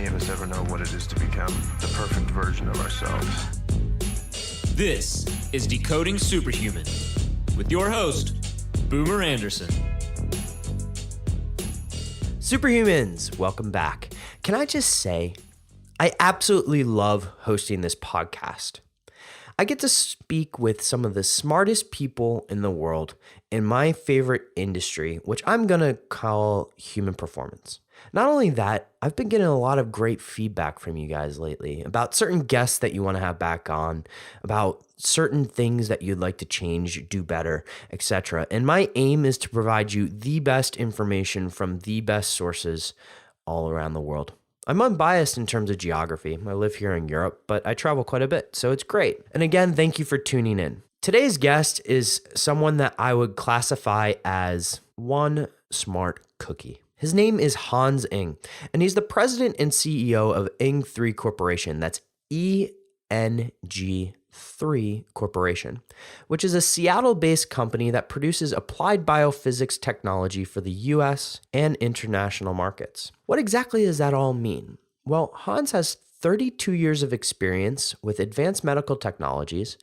any of us ever know what it is to become the perfect version of ourselves. This is Decoding Superhuman with your host, Boomer Anderson. Superhumans, welcome back. Can I just say, I absolutely love hosting this podcast. I get to speak with some of the smartest people in the world in my favorite industry, which I'm going to call human performance. Not only that, I've been getting a lot of great feedback from you guys lately about certain guests that you want to have back on, about certain things that you'd like to change, do better, etc. And my aim is to provide you the best information from the best sources all around the world. I'm unbiased in terms of geography. I live here in Europe, but I travel quite a bit, so it's great. And again, thank you for tuning in. Today's guest is someone that I would classify as one smart cookie. His name is Hans Eng, and he's the president and CEO of Eng3 Corporation. That's ENG3 Corporation, which is a Seattle-based company that produces applied biophysics technology for the US and international markets. What exactly does that all mean? Well, Hans has 32 years of experience with advanced medical technologies,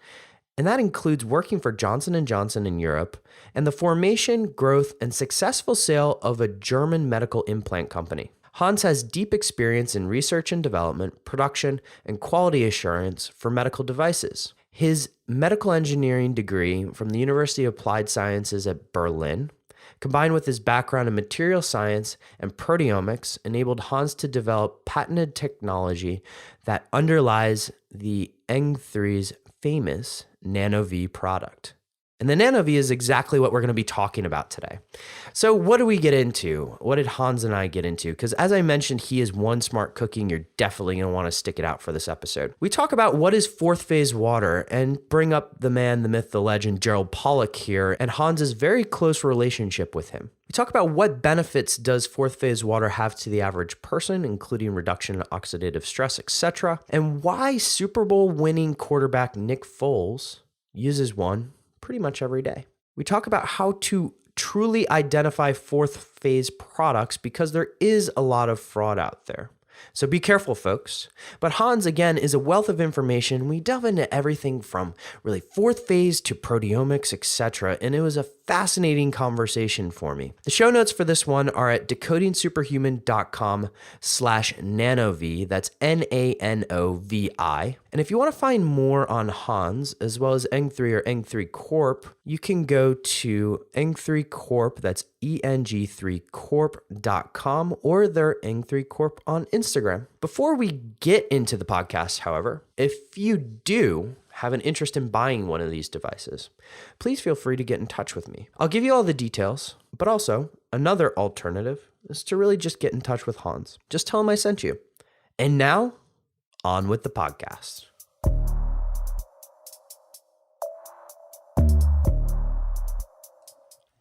and that includes working for Johnson & Johnson in Europe and the formation, growth, and successful sale of a German medical implant company. Hans has deep experience in research and development, production, and quality assurance for medical devices. His medical engineering degree from the University of Applied Sciences at Berlin, combined with his background in material science and proteomics, enabled Hans to develop patented technology that underlies the Eng3's famous Nano-V product. And the Nano-V is exactly what we're going to be talking about today. So what do we get into? What did Hans and I get into? Because as I mentioned, he is one smart cookie, and you're definitely going to want to stick it out for this episode. We talk about what is fourth phase water and bring up the man, the myth, the legend, Gerald Pollack here, and Hans's very close relationship with him. We talk about what benefits does fourth phase water have to the average person, including reduction in oxidative stress, etc., and why Super Bowl winning quarterback Nick Foles uses one pretty much every day. We talk about how to truly identify fourth phase products because there is a lot of fraud out there. So be careful, folks. But Hans, again, is a wealth of information. We delve into everything from really fourth phase to proteomics, etc. And it was a fascinating conversation for me. The show notes for this one are at decodingsuperhuman.com/nanovi. That's NANOVI. And if you want to find more on Hans, as well as Eng3 or Eng3 Corp, you can go to Eng3 Corp, that's ENG3corp.com, or their Eng3 Corp on Instagram. Before we get into the podcast, however, if you do have an interest in buying one of these devices, please feel free to get in touch with me. I'll give you all the details, but also another alternative is to really just get in touch with Hans. Just tell him I sent you. And now, on with the podcast.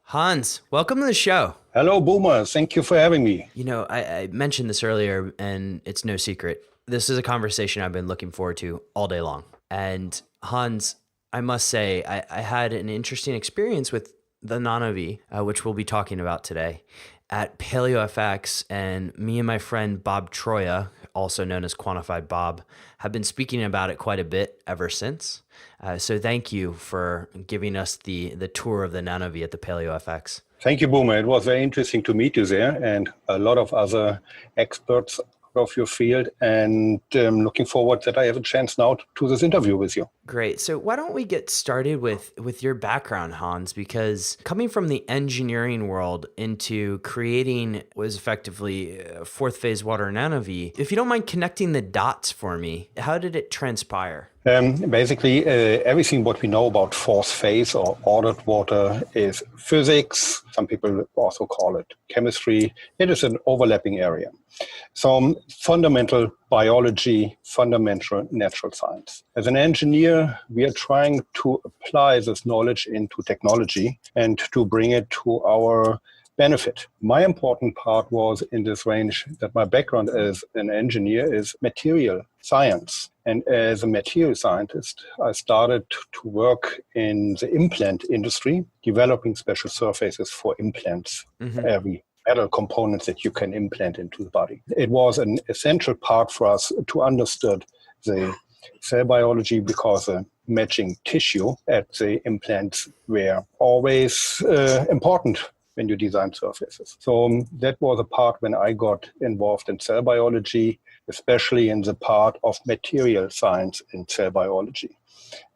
Hans, welcome to the show. Hello, Boomer. Thank you for having me. You know, I mentioned this earlier, and it's no secret. This is a conversation I've been looking forward to all day long. And Hans, I must say, I had an interesting experience with the Nano-V, which we'll be talking about today, at PaleoFX. And me and my friend Bob Troya, also known as Quantified Bob, have been speaking about it quite a bit ever since. So thank you for giving us the tour of the Nano-V at the PaleoFX. Thank you, Boomer. It was very interesting to meet you there and a lot of other experts of your field, and looking forward that I have a chance now to this interview with you. Great. So why don't we get started with your background, Hans, because coming from the engineering world into creating what is effectively fourth phase water Nano-V, if you don't mind connecting the dots for me, how did it transpire? Basically, everything what we know about fourth phase or ordered water is physics. Some people also call it chemistry. It is an overlapping area. So fundamental biology, fundamental natural science. As an engineer, we are trying to apply this knowledge into technology and to bring it to our benefit. My important part was in this range that my background as an engineer is material science. And as a material scientist, I started to work in the implant industry, developing special surfaces for implants, every metal components that you can implant into the body. It was an essential part for us to understand the cell biology because matching tissue at the implants were always important when you design surfaces. So that was a part when I got involved in cell biology, especially in the part of material science in cell biology.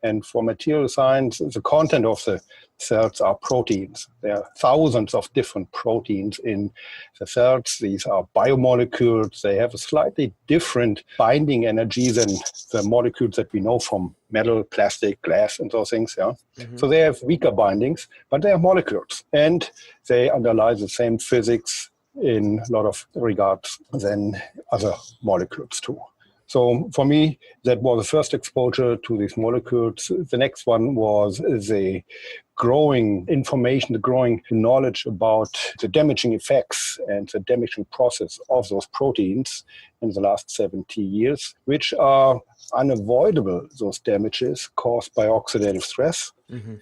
And for material science, the content of the cells are proteins. There are thousands of different proteins in the cells. These are biomolecules. They have a slightly different binding energy than the molecules that we know from metal, plastic, glass, and those things. Yeah? Mm-hmm. So they have weaker bindings, but they are molecules. And they underlie the same physics in a lot of regards than other molecules too. So for me, that was the first exposure to these molecules. The next one was the growing information, the growing knowledge about the damaging effects and the damaging process of those proteins in the last 70 years, which are unavoidable, those damages caused by oxidative stress,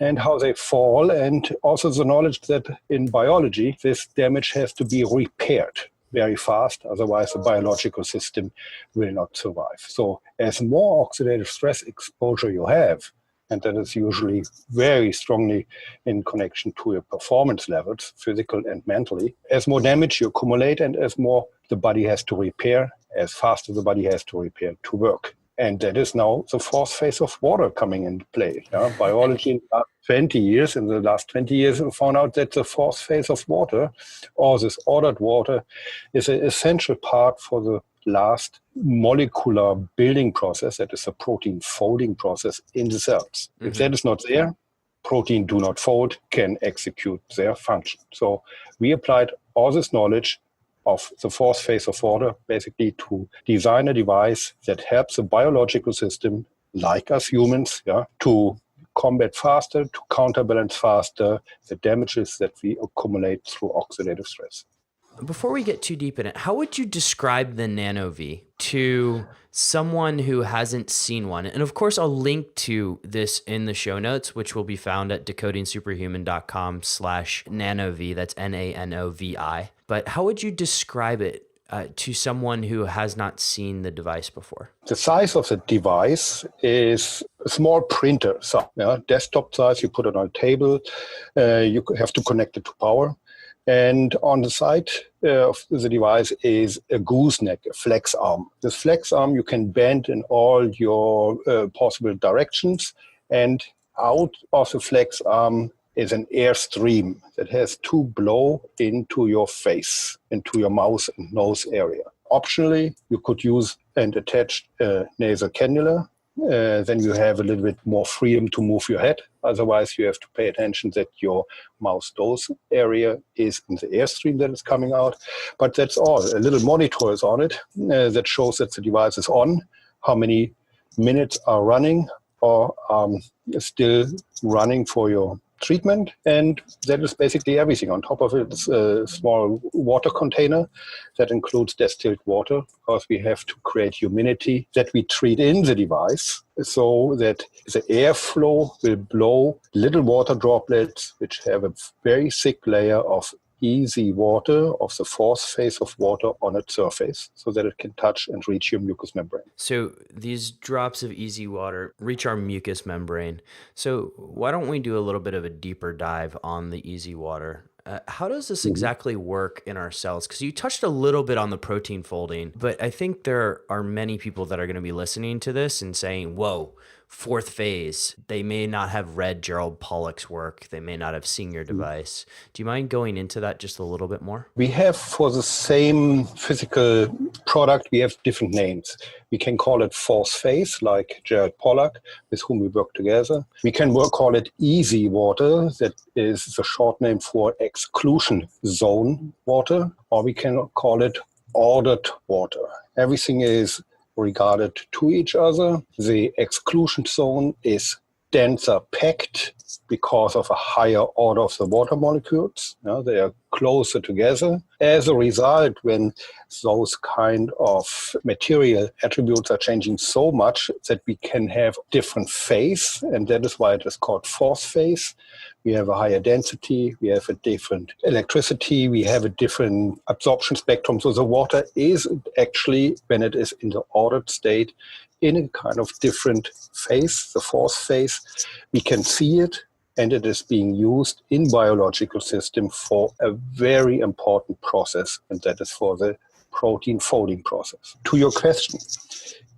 and how they fall, and also the knowledge that in biology, this damage has to be repaired very fast, otherwise the biological system will not survive. So as more oxidative stress exposure you have, and that is usually very strongly in connection to your performance levels, physical and mentally, as more damage you accumulate and as more the body has to repair, as fast as the body has to repair to work. And that is now the fourth phase of water coming into play. Yeah? Biology in the last 20 years, we found out that the fourth phase of water, or this ordered water, is an essential part for the last molecular building process, that is the protein folding process in the cells. If that is not there, protein do not fold, can execute their function. So we applied all this knowledge of the fourth phase of water, basically to design a device that helps the biological system, like us humans, to combat faster, to counterbalance faster the damages that we accumulate through oxidative stress. Before we get too deep in it, how would you describe the NanoV to someone who hasn't seen one? And of course, I'll link to this in the show notes, which will be found at decodingsuperhuman.com/nanoV. That's NANOVI. But how would you describe it to someone who has not seen the device before? The size of the device is a small printer. So, desktop size, you put it on a table, you have to connect it to power. And on the side of the device is a gooseneck, a flex arm. This flex arm you can bend in all your possible directions. And out of the flex arm is an air stream that has to blow into your face, into your mouth and nose area. Optionally, you could use and attach a nasal cannula. Then you have a little bit more freedom to move your head. Otherwise, you have to pay attention that your mouth-nose area is in the airstream that is coming out. But that's all. A little monitor is on it that shows that the device is on, how many minutes are running or still running for your treatment, and that is basically everything. On top of it is a small water container that includes distilled water, because we have to create humidity that we treat in the device so that the airflow will blow little water droplets which have a very thick layer of easy water, of the fourth phase of water on its surface, so that it can touch and reach your mucous membrane. So these drops of easy water reach our mucous membrane. So why don't we do a little bit of a deeper dive on the easy water? How does this exactly work in our cells? Because you touched a little bit on the protein folding, but I think there are many people that are going to be listening to this and saying, whoa, fourth phase. They may not have read Gerald Pollack's work. They may not have seen your device. Do you mind going into that just a little bit more? We have, for the same physical product, we have different names. We can call it fourth phase, like Gerald Pollack, with whom we work together. We can call it easy water, that is the short name for exclusion zone water, or we can call it ordered water. Everything is regarded to each other. The exclusion zone is denser packed because of a higher order of the water molecules. They are closer together. As a result, when those kind of material attributes are changing so much that we can have different phase, and that is why it is called force phase. We have a higher density, we have a different electricity, we have a different absorption spectrum. So the water is actually, when it is in the ordered state, in a kind of different phase, the force phase. We can see it, and it is being used in biological system for a very important process, and that is for the protein folding process. To your question,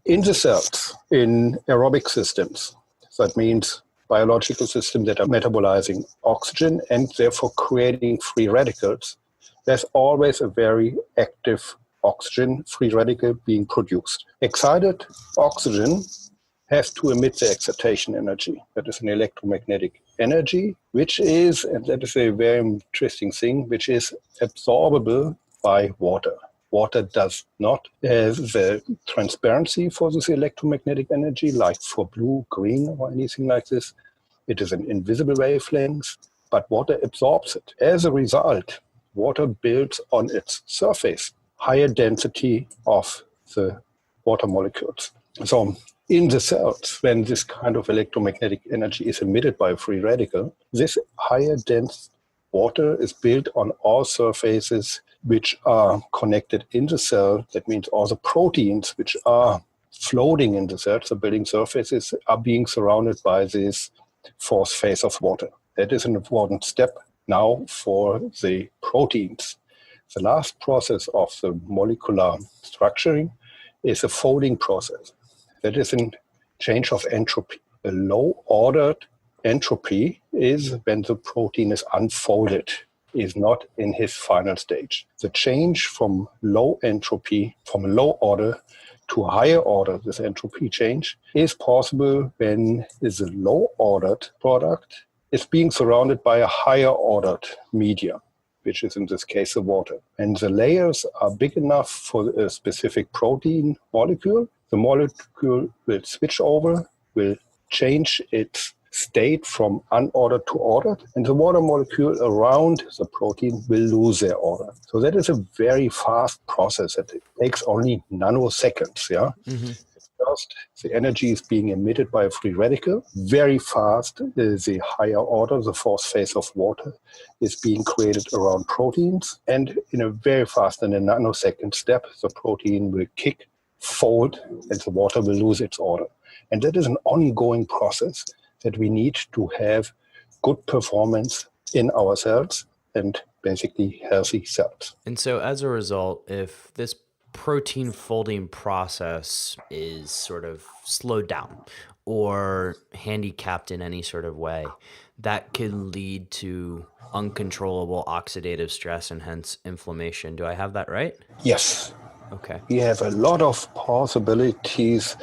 in the cells, in aerobic systems, that means biological systems that are metabolizing oxygen and therefore creating free radicals, there's always a very active oxygen free radical being produced. Excited oxygen has to emit the excitation energy. That is an electromagnetic energy, which is, and that is a very interesting thing, which is absorbable by water. Water does not have the transparency for this electromagnetic energy, like for blue, green, or anything like this. It is an invisible wavelength, but water absorbs it. As a result, water builds on its surface higher density of the water molecules. So in the cells, when this kind of electromagnetic energy is emitted by a free radical, this higher dense water is built on all surfaces which are connected in the cell. That means all the proteins which are floating in the cells, the building surfaces, are being surrounded by this force phase of water. That is an important step now for the proteins. The last process of the molecular structuring is a folding process. That is a change of entropy. A low-ordered entropy is when the protein is unfolded, is not in his final stage. The change from low entropy, from a low order to a higher order, this entropy change, is possible when is a low-ordered product is being surrounded by a higher-ordered media, which is in this case the water. And the layers are big enough for a specific protein molecule. The molecule will switch over, will change its state from unordered to ordered, and the water molecule around the protein will lose their order. So that is a very fast process. It takes only nanoseconds. Yeah. Mm-hmm. First, the energy is being emitted by a free radical. Very fast, the higher order, the force phase of water, is being created around proteins. And in a very fast, in a nanosecond step, the protein will kick, fold, and the water will lose its order. And that is an ongoing process that we need to have good performance in our cells and basically healthy cells. And so as a result, if this protein folding process is sort of slowed down or handicapped in any sort of way, that could lead to uncontrollable oxidative stress and hence inflammation. Do I have that right? Yes. Okay. We have a lot of possibilities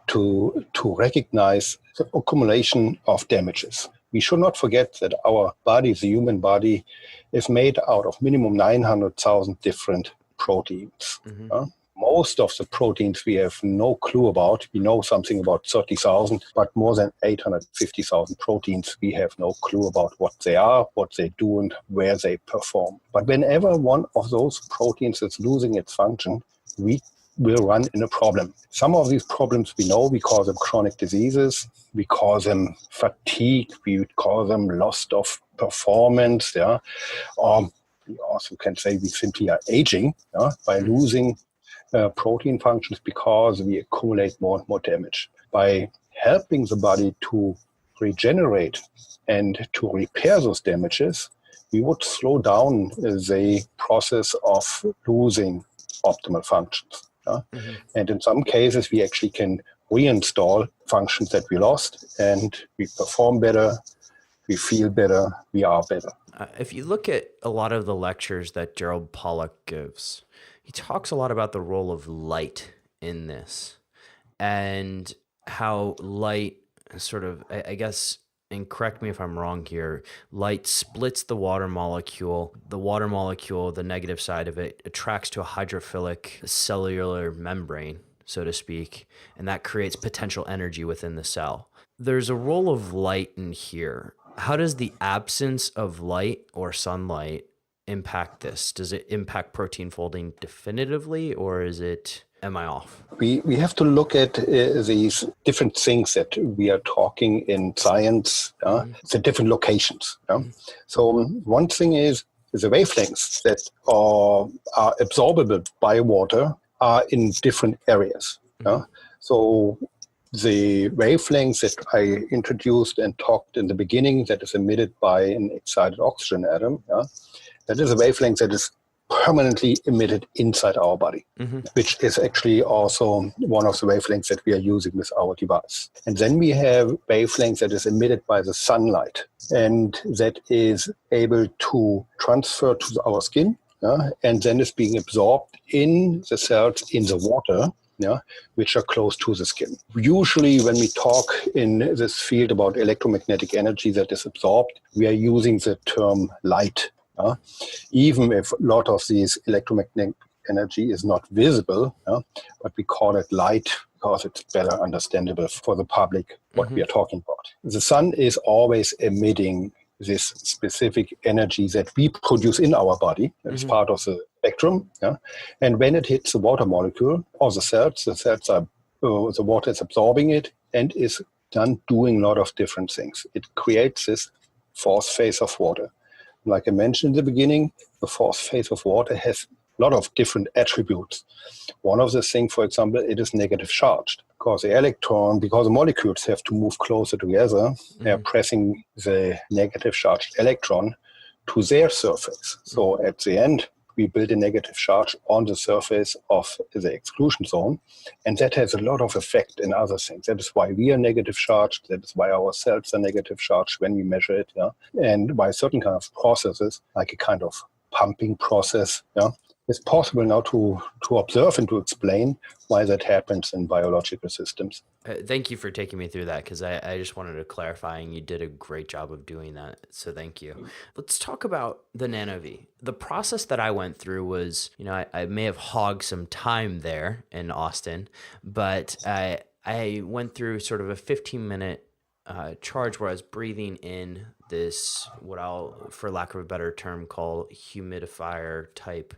to recognize the accumulation of damages. We should not forget that our body, the human body, is made out of minimum 900,000 different proteins. Mm-hmm. Most of the proteins we have no clue about. We know something about 30,000, but more than 850,000 proteins we have no clue about what they are, what they do, and where they perform. But whenever one of those proteins is losing its function, we will run in a problem. Some of these problems we know, we call them chronic diseases, we call them fatigue, we call them loss of performance, yeah. We also can say we simply are aging by losing protein functions because we accumulate more and more damage. By helping the body to regenerate and to repair those damages, we would slow down the process of losing optimal functions. Mm-hmm. And in some cases, we actually can reinstall functions that we lost, and we perform better, we feel better, we are better. If you look at a lot of the lectures that Gerald Pollack gives, he talks a lot about the role of light in this and how light sort of, I guess, and correct me if I'm wrong here, light splits the water molecule. The water molecule, the negative side of it, attracts to a hydrophilic cellular membrane, so to speak, and that creates potential energy within the cell. There's a role of light in here. How does the absence of light or sunlight impact this? Does it impact protein folding definitively, or am I off? We have to look at these different things that we are talking in science, the different locations. So one thing is the wavelengths that are absorbable by water are in different areas. So the wavelengths that I introduced and talked in the beginning, that is emitted by an excited oxygen atom, that is a wavelength that is permanently emitted inside our body, which is actually also one of the wavelengths that we are using with our device. And then we have wavelengths that is emitted by the sunlight, and that is able to transfer to our skin, and then is being absorbed in the cells in the water, which are close to the skin. Usually when we talk in this field about electromagnetic energy that is absorbed, we are using the term light. Even if a lot of this electromagnetic energy is not visible, but we call it light because it's better understandable for the public what we are talking about. The sun is always emitting this specific energy that we produce in our body. It's part of the spectrum. And when it hits the water molecule or the cells are, the water is absorbing it and is done doing a lot of different things. It creates this fourth phase of water. Like I mentioned in the beginning, the fourth phase of water has a lot of different attributes. One of the things, for example, it is negative charged because the molecules have to move closer together, they are pressing the negative charged electron to their surface. So at the end, we build a negative charge on the surface of the exclusion zone, and that has a lot of effect in other things. That is why we are negative charged, that is why our cells are negative charged when we measure it, and why certain kind of processes, like a kind of pumping process, it's possible now to observe and to explain why that happens in biological systems. Thank you for taking me through that, because I just wanted to clarify, and you did a great job of doing that. So thank you. Let's talk about the NanoV. The process that I went through was, I may have hogged some time there in Austin, but I went through sort of a 15-minute charge where I was breathing in this, what I'll, for lack of a better term, call humidifier type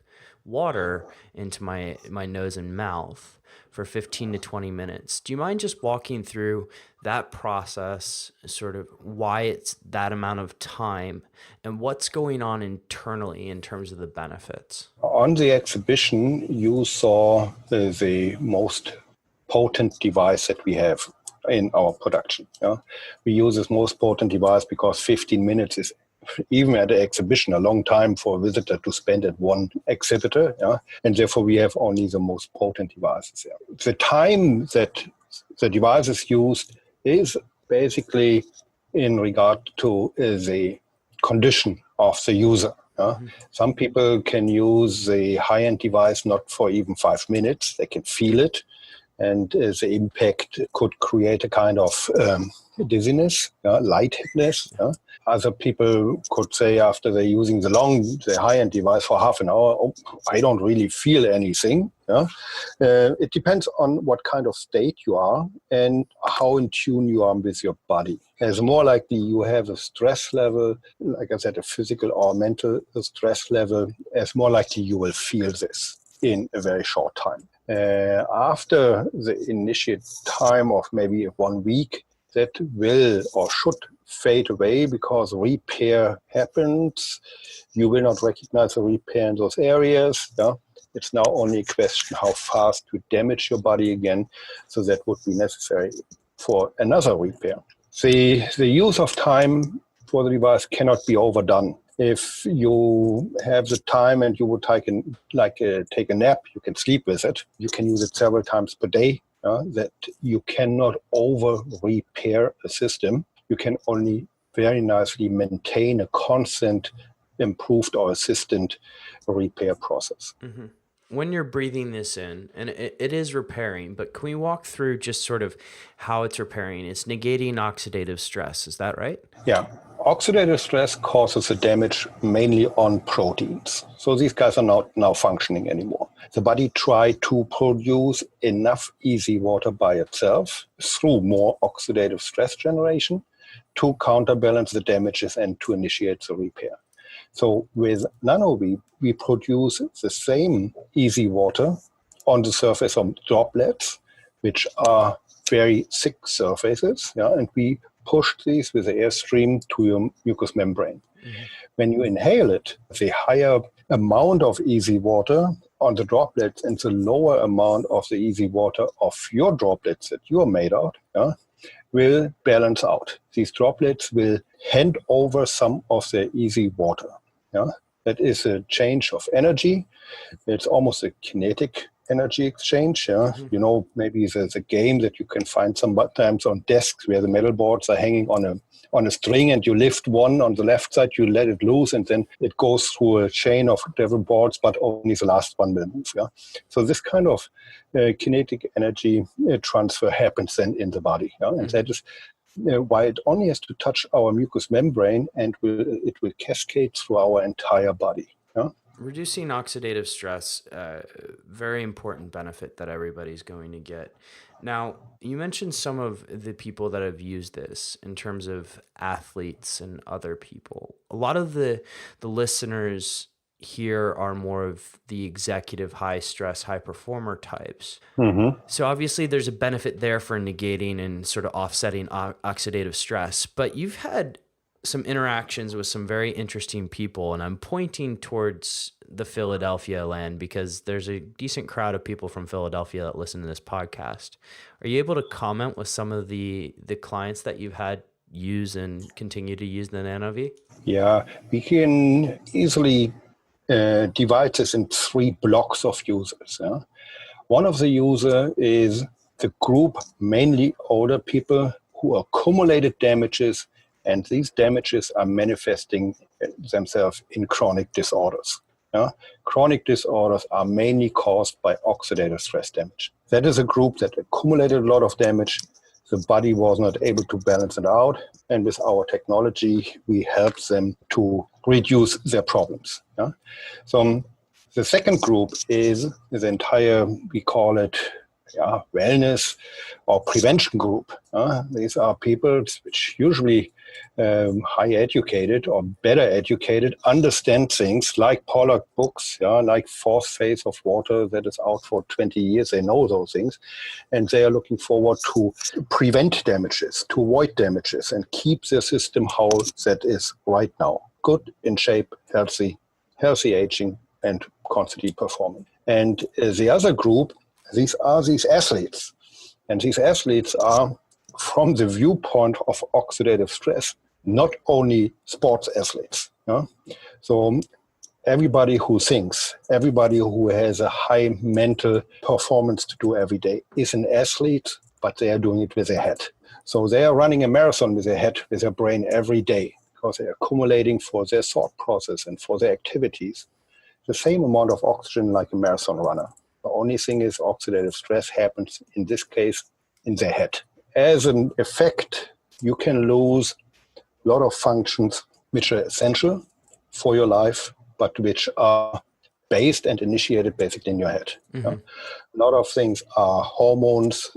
water into my nose and mouth for 15 to 20 minutes. Do you mind just walking through that process, sort of why it's that amount of time and what's going on internally in terms of the benefits? On the exhibition, you saw the most potent device that we have in our production. We use this most potent device because 15 minutes is, even at the exhibition, a long time for a visitor to spend at one exhibitor, and therefore we have only the most potent devices there. The time that the device is used is basically in regard to the condition of the user. Some people can use the high-end device not for even 5 minutes. They can feel it, and the impact could create a kind of dizziness, lightheadedness. Other people could say after they're using the high-end device for half an hour, I don't really feel anything. It depends on what kind of state you are and how in tune you are with your body. As more likely you have a stress level, like I said, a physical or mental stress level, as more likely you will feel this in a very short time. After the initial time of maybe 1 week, that will or should fade away because repair happens. You will not recognize the repair in those areas. It's now only a question how fast you damage your body again. So that would be necessary for another repair. The use of time for the device cannot be overdone. If you have the time and you would take a nap, you can sleep with it. You can use it several times per day. That you cannot over repair a system. You can only very nicely maintain a constant improved or assistant repair process. Mm-hmm. When you're breathing this in, and it is repairing, but can we walk through just sort of how it's repairing? It's negating oxidative stress. Is that right? Yeah. Oxidative stress causes the damage mainly on proteins. So these guys are not now functioning anymore. The body tried to produce enough easy water by itself through more oxidative stress generation to counterbalance the damages and to initiate the repair. So with NanoV, we produce the same easy water on the surface of droplets, which are very thick surfaces, and we push these with the airstream to your mucous membrane. Mm-hmm. When you inhale it, the higher amount of easy water on the droplets and the lower amount of the easy water of your droplets that you are made out, will balance out. These droplets will hand over some of the easy water. That is a change of energy. It's almost a kinetic energy exchange. Mm-hmm. Maybe there's a game that you can find sometimes on desks where the metal boards are hanging on a string, and you lift one on the left side, you let it loose, and then it goes through a chain of different boards, but only the last one will move. So this kind of kinetic energy transfer happens then in the body. Mm-hmm. And that is why it only has to touch our mucous membrane, and it will cascade through our entire body. Reducing oxidative stress, very important benefit that everybody's going to get. Now, you mentioned some of the people that have used this in terms of athletes and other people. A lot of the listeners here are more of the executive, high stress, high performer types. Mm-hmm. So obviously there's a benefit there for negating and sort of offsetting oxidative stress, but you've had some interactions with some very interesting people, and I'm pointing towards the Philadelphia land because there's a decent crowd of people from Philadelphia that listen to this podcast. Are you able to comment with some of the clients that you've had use and continue to use the NanoV? Yeah, we can easily divide this in 3 blocks of users. One of the users is the group, mainly older people who accumulated damages, and these damages are manifesting themselves in chronic disorders. Chronic disorders are mainly caused by oxidative stress damage. That is a group that accumulated a lot of damage. The body was not able to balance it out. And with our technology, we help them to reduce their problems. So the second group is the entire, we call it wellness or prevention group. These are people which usually high educated or better educated, understand things like Pollack books, like fourth phase of water that is out for 20 years. They know those things, and they are looking forward to prevent damages, to avoid damages, and keep their system how that is right now. Good, in shape, healthy aging, and constantly performing. And the other group, these are these athletes. And these athletes are, from the viewpoint of oxidative stress, not only sports athletes. So everybody who thinks, everybody who has a high mental performance to do every day is an athlete, but they are doing it with their head. So they are running a marathon with their head, with their brain every day, because they are accumulating for their thought process and for their activities the same amount of oxygen like a marathon runner. The only thing is oxidative stress happens, in this case, in the head. As an effect, you can lose a lot of functions which are essential for your life, but which are based and initiated basically in your head. Mm-hmm. A lot of things are hormones,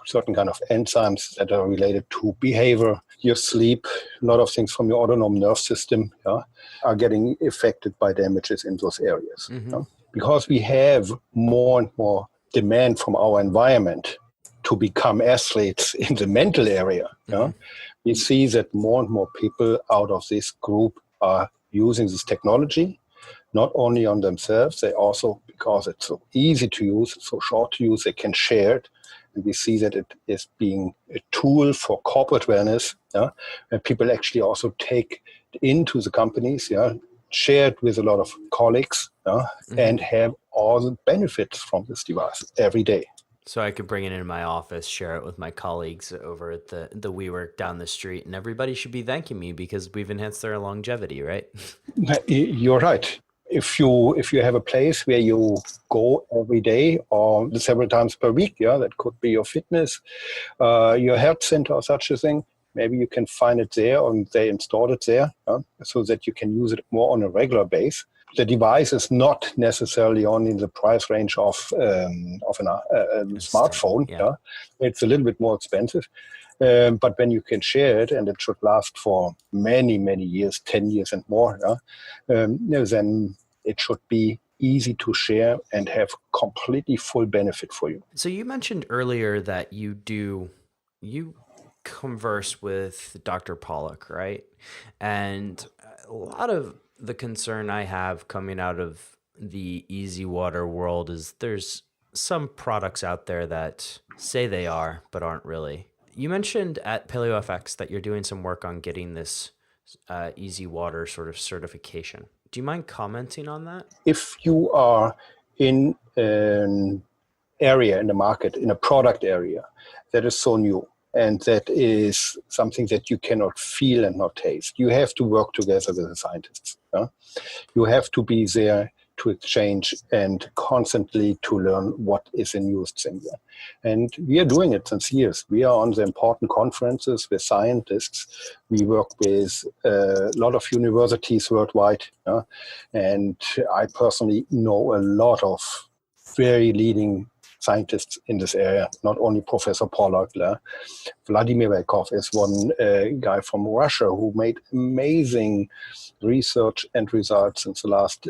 certain kind of enzymes that are related to behavior, your sleep. A lot of things from your autonomic nerve system are getting affected by damages in those areas. Mm-hmm. Because we have more and more demand from our environment to become athletes in the mental area, we see that more and more people out of this group are using this technology, not only on themselves, they also, because it's so easy to use, so short to use, they can share it. And we see that it is being a tool for corporate wellness, and people actually also take it into the companies, share it with a lot of colleagues, and have all the benefits from this device every day. So I could bring it into my office, share it with my colleagues over at the WeWork down the street, and everybody should be thanking me because we've enhanced their longevity, right? You're right. If you have a place where you go every day or several times per week, that could be your fitness, your health center or such a thing, maybe you can find it there, or they installed it there, so that you can use it more on a regular basis. The device is not necessarily only in the price range of a smartphone. Yeah. It's a little bit more expensive. But when you can share it, and it should last for many, many years, 10 years and more, then it should be easy to share and have completely full benefit for you. So you mentioned earlier that you converse with Dr. Pollack, right? And a lot of the concern I have coming out of the easy water world is there's some products out there that say they are, but aren't really. You mentioned at PaleoFX that you're doing some work on getting this easy water sort of certification. Do you mind commenting on that? If you are in an area in the market, in a product area that is so new, and that is something that you cannot feel and not taste, you have to work together with the scientists. You have to be there to exchange and constantly to learn what is in use in there. And we are doing it since years. We are on the important conferences with scientists. We work with a lot of universities worldwide. And I personally know a lot of very leading scientists in this area, not only Professor Pollack. Vladimir Veikov is one guy from Russia who made amazing research and results in the last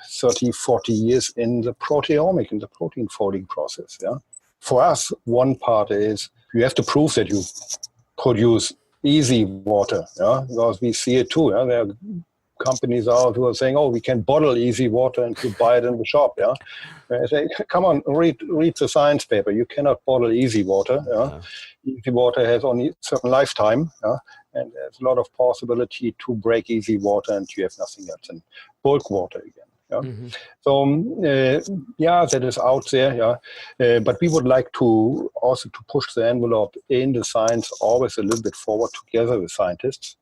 30, 40 years in the proteomic, in the protein folding process. For us, one part is you have to prove that you produce easy water, because we see it too. There are companies out who are saying, "Oh, we can bottle easy water and you buy it in the shop." I say, "Come on, read the science paper. You cannot bottle easy water. Easy water has only a certain lifetime, and there's a lot of possibility to break easy water, and you have nothing else in bulk water again." So that is out there. But we would like to also to push the envelope in the science always a little bit forward together with scientists.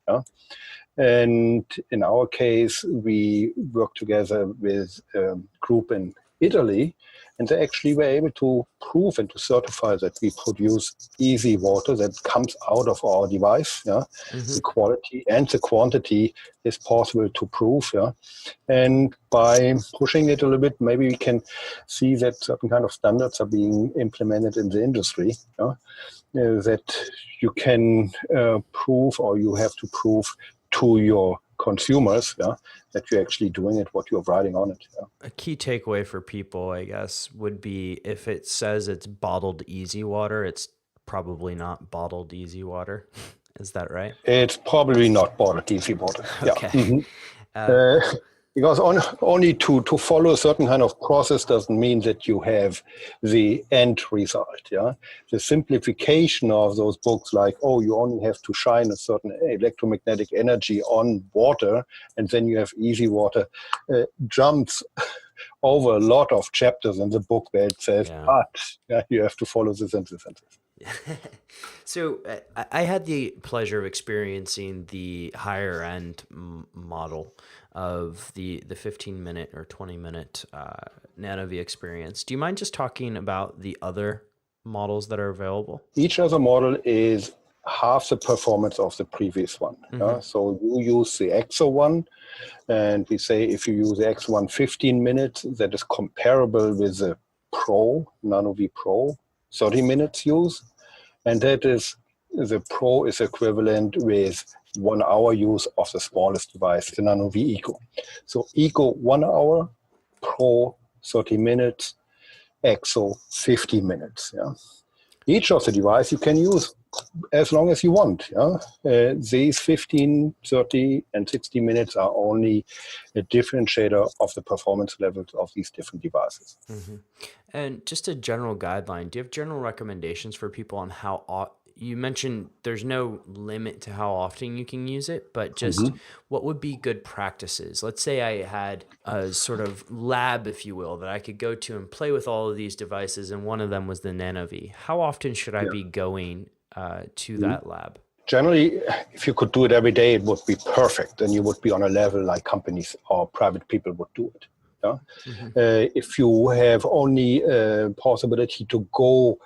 And in our case, we work together with a group in Italy, and they actually were able to prove and to certify that we produce easy water that comes out of our device. The quality and the quantity is possible to prove. And by pushing it a little bit, maybe we can see that certain kind of standards are being implemented in the industry. That you can prove, or you have to prove to your consumers, that you're actually doing it, what you're writing on it. A key takeaway for people, I guess, would be if it says it's bottled easy water, it's probably not bottled easy water. Is that right? It's probably not bottled easy water. Okay. Because only to follow a certain kind of process doesn't mean that you have the end result. The simplification of those books, like, you only have to shine a certain electromagnetic energy on water, and then you have easy water, jumps over a lot of chapters in the book where it says, but you have to follow this and this and this. So I had the pleasure of experiencing the higher end model of the 15-minute or 20-minute NanoV experience. Do you mind just talking about the other models that are available? Each other model is half the performance of the previous one. So you use the EXO one, and we say if you use the EXO one 15 minutes, that is comparable with the Pro, NanoV Pro, 30 minutes use. And that is, the Pro is equivalent with 1 hour use of the smallest device, the NanoV Eco. So Eco 1 hour, Pro 30 minutes, EXO 50 minutes. Each of the device you can use as long as you want. These 15, 30, and 60 minutes are only a differentiator of the performance levels of these different devices. And just a general guideline, do you have general recommendations for people on how, you mentioned there's no limit to how often you can use it, but just what would be good practices? Let's say I had a sort of lab, if you will, that I could go to and play with all of these devices, and one of them was the NanoV. How often should I be going to that lab? Generally, if you could do it every day, it would be perfect, and you would be on a level like companies or private people would do it. If you have only a possibility to go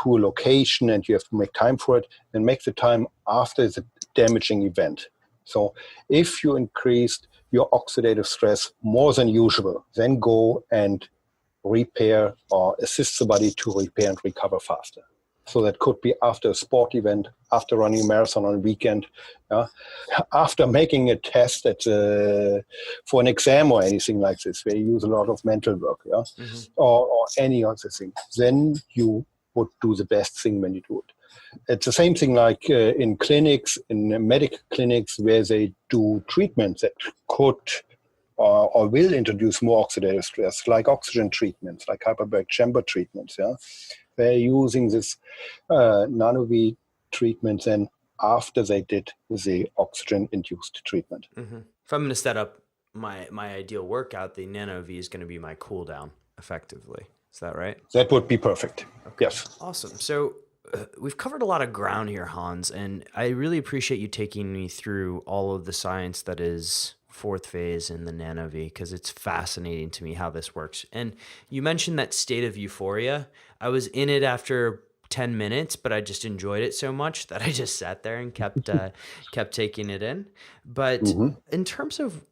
to a location and you have to make time for it, then make the time after the damaging event. So if you increased your oxidative stress more than usual, then go and repair or assist somebody to repair and recover faster. So that could be after a sport event, after running a marathon on a weekend, after making a test for an exam or anything like this, where you use a lot of mental work, or any other thing. Then you would do the best thing when you do it. It's the same thing like in clinics, in medical clinics, where they do treatments that could or will introduce more oxidative stress, like oxygen treatments, like hyperbaric chamber treatments. They're using this nano-V treatment then after they did the oxygen-induced treatment. Mm-hmm. If I'm going to set up my ideal workout, the nano-V is going to be my cool down, effectively. Is that right? That would be perfect. Okay. Yes. Awesome. So we've covered a lot of ground here, Hans, and I really appreciate you taking me through all of the science that is fourth phase in the nano-V, because it's fascinating to me how this works. And you mentioned that state of euphoria. I was in it after 10 minutes, but I just enjoyed it so much that I just sat there and kept taking it in. But in terms of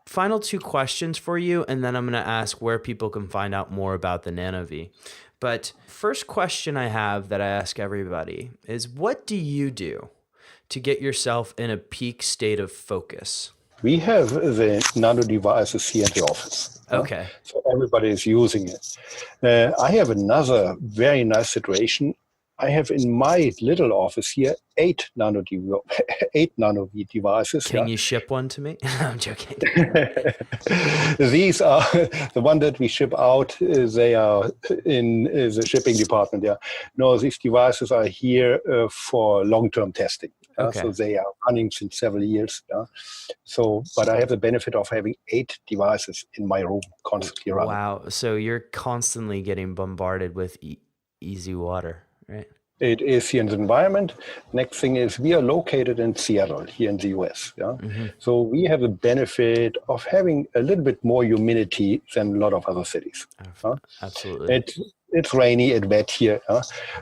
final two questions for you, and then I'm going to ask where people can find out more about the nano-V. But first question I have that I ask everybody is, what do you do to get yourself in a peak state of focus? We have the nano devices here in the office. Okay. So everybody is using it. I have another very nice situation. I have in my little office here 8 nano-V devices. Can you ship one to me? I'm joking. These are the one that we ship out. They are in the shipping department. No, these devices are here for long-term testing. Okay. So they are running since several years. So, but I have the benefit of having 8 devices in my room constantly running. Wow. So you're constantly getting bombarded with easy water, right? It is here in the environment. Next thing is we are located in Seattle, here in the US. So we have the benefit of having a little bit more humidity than a lot of other cities. Absolutely. It's rainy and wet here.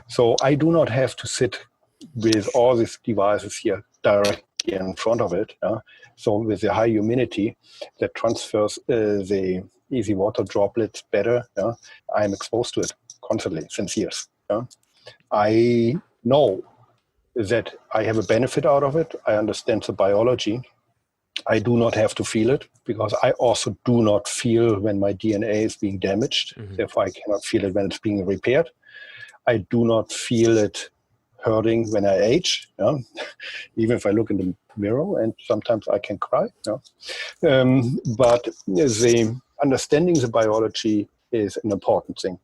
So I do not have to sit with all these devices here directly in front of it. So with the high humidity that transfers the easy water droplets better, I'm exposed to it constantly since years. I know that I have a benefit out of it. I understand the biology. I do not have to feel it, because I also do not feel when my DNA is being damaged. Therefore, I cannot feel it when it's being repaired. I do not feel it hurting when I age, even if I look in the mirror, and sometimes I can cry. But the understanding the biology is an important thing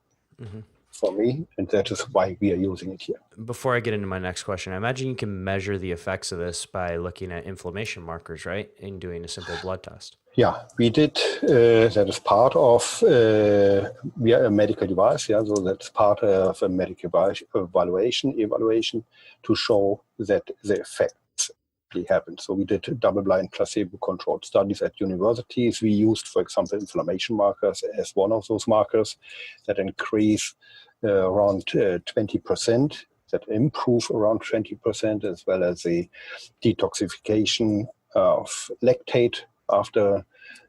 for me, and that is why we are using it here. Before I get into my next question, I imagine you can measure the effects of this by looking at inflammation markers, right? And doing a simple blood test. Yeah, we did. That is part of, we are a medical device, so that's part of a medical evaluation to show that the effects actually happen. So we did double-blind placebo-controlled studies at universities. We used, for example, inflammation markers as one of those markers that increase around 20%, that improve around 20%, as well as the detoxification of lactate after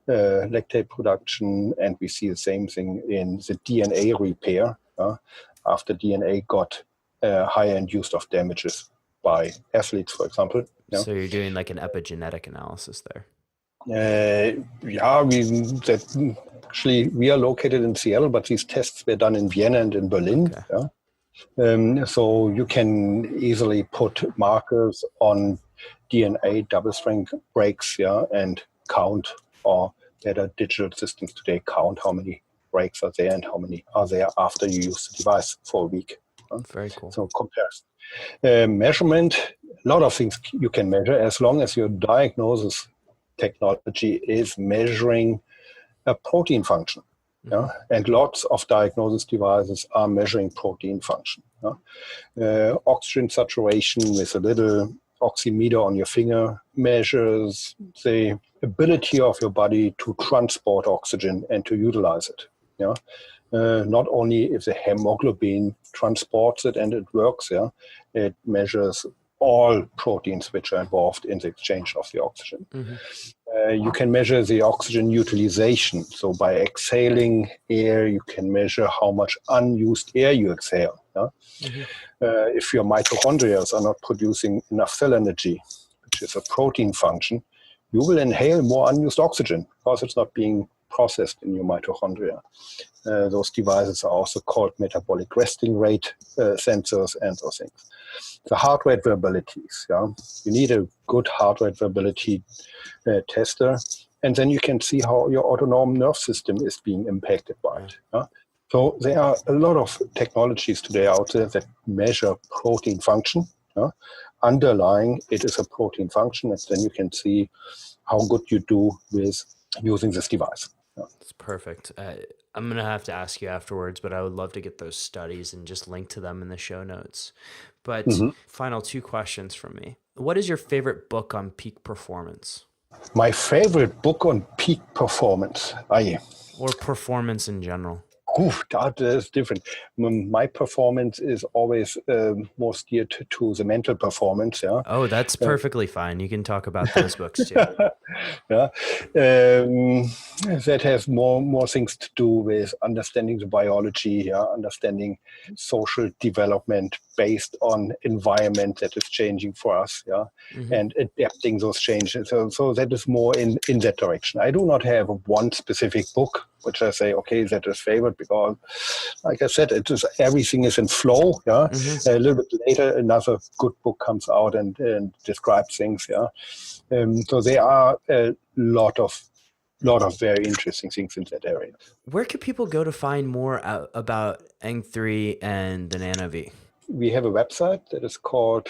lactate production. And we see the same thing in the DNA repair after DNA got higher induced of damages by athletes, for example. So you're doing like an epigenetic analysis there. We are located in Seattle, but these tests were done in Vienna and in Berlin. Okay. So you can easily put markers on DNA double-strand breaks, and count, or better, digital systems today count how many breaks are there and how many are there after you use the device for a week. Very cool. So comparison. Measurement, a lot of things you can measure as long as your diagnosis technology is measuring a protein function. And lots of diagnosis devices are measuring protein function. Oxygen saturation with a little oximeter on your finger measures the ability of your body to transport oxygen and to utilize it. Not only if the hemoglobin transports it and it works, it measures all proteins which are involved in the exchange of the oxygen. You can measure the oxygen utilization. So by exhaling air, you can measure how much unused air you exhale. If your mitochondria are not producing enough cell energy, which is a protein function, you will inhale more unused oxygen because it's not being processed in your mitochondria. Those devices are also called metabolic resting rate sensors and those things. The heart rate variabilities. You need a good heart rate variability tester, and then you can see how your autonomic nerve system is being impacted by it. So there are a lot of technologies today out there that measure protein function. Underlying it is a protein function, and then you can see how good you do with using this device. That's perfect. I'm going to have to ask you afterwards, but I would love to get those studies and just link to them in the show notes. But final 2 questions from me. What is your favorite book on peak performance? My favorite book on peak performance. Or performance in general? That is different. My performance is always more steered to the mental performance. Oh, that's perfectly fine. You can talk about those books too. That has more things to do with understanding the biology, understanding social development based on environment that is changing for us, and adapting those changes. So that is more in that direction. I do not have one specific book which I say, okay, that is favorite, because, like I said, everything is in flow. A little bit later, another good book comes out and describes things. So there are a lot of very interesting things in that area. Where can people go to find more about ENG3 and the NanoV? We have a website that is called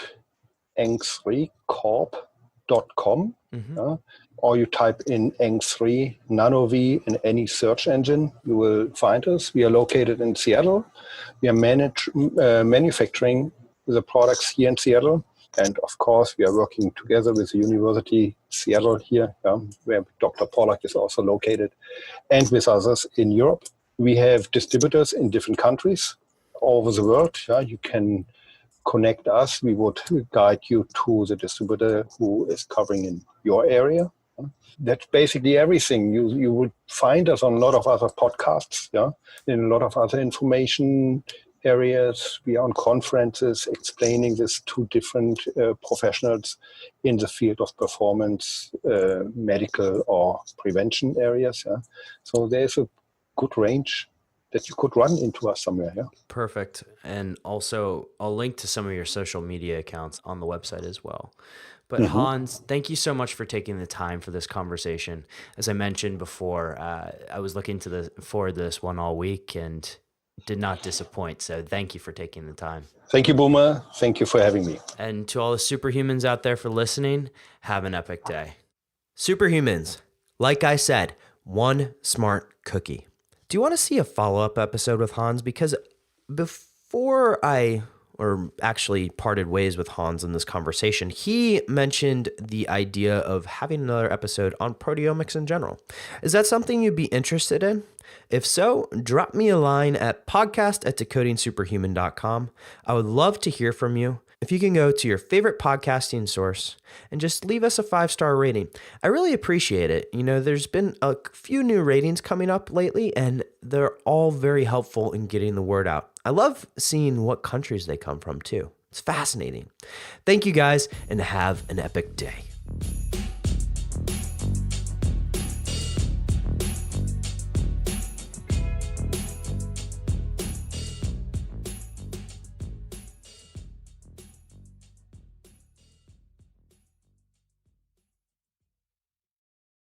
eng3corp.com. Or you type in ENG3 NanoV in any search engine, you will find us. We are located in Seattle. We are manufacturing the products here in Seattle. And of course, we are working together with the University Seattle here, where Dr. Pollack is also located, and with others in Europe. We have distributors in different countries all over the world. You can connect us. We would guide you to the distributor who is covering in your area. That's basically everything. You would find us on a lot of other podcasts, in a lot of other information areas. We are on conferences explaining this to different professionals in the field of performance, medical or prevention areas. So there's a good range that you could run into us somewhere. Perfect. And also, I'll link to some of your social media accounts on the website as well. But Hans, thank you so much for taking the time for this conversation. As I mentioned before, I was looking forward to this one all week and did not disappoint. So thank you for taking the time. Thank you, Boomer. Thank you for having me. And to all the superhumans out there for listening, have an epic day. Superhumans, like I said, one smart cookie. Do you want to see a follow-up episode with Hans? Because before I actually parted ways with Hans in this conversation, he mentioned the idea of having another episode on proteomics in general. Is that something you'd be interested in? If so, drop me a line at podcast@decodingsuperhuman.com. I would love to hear from you. If you can go to your favorite podcasting source and just leave us a 5-star rating, I really appreciate it. There's been a few new ratings coming up lately, and they're all very helpful in getting the word out. I love seeing what countries they come from too. It's fascinating. Thank you guys, and have an epic day.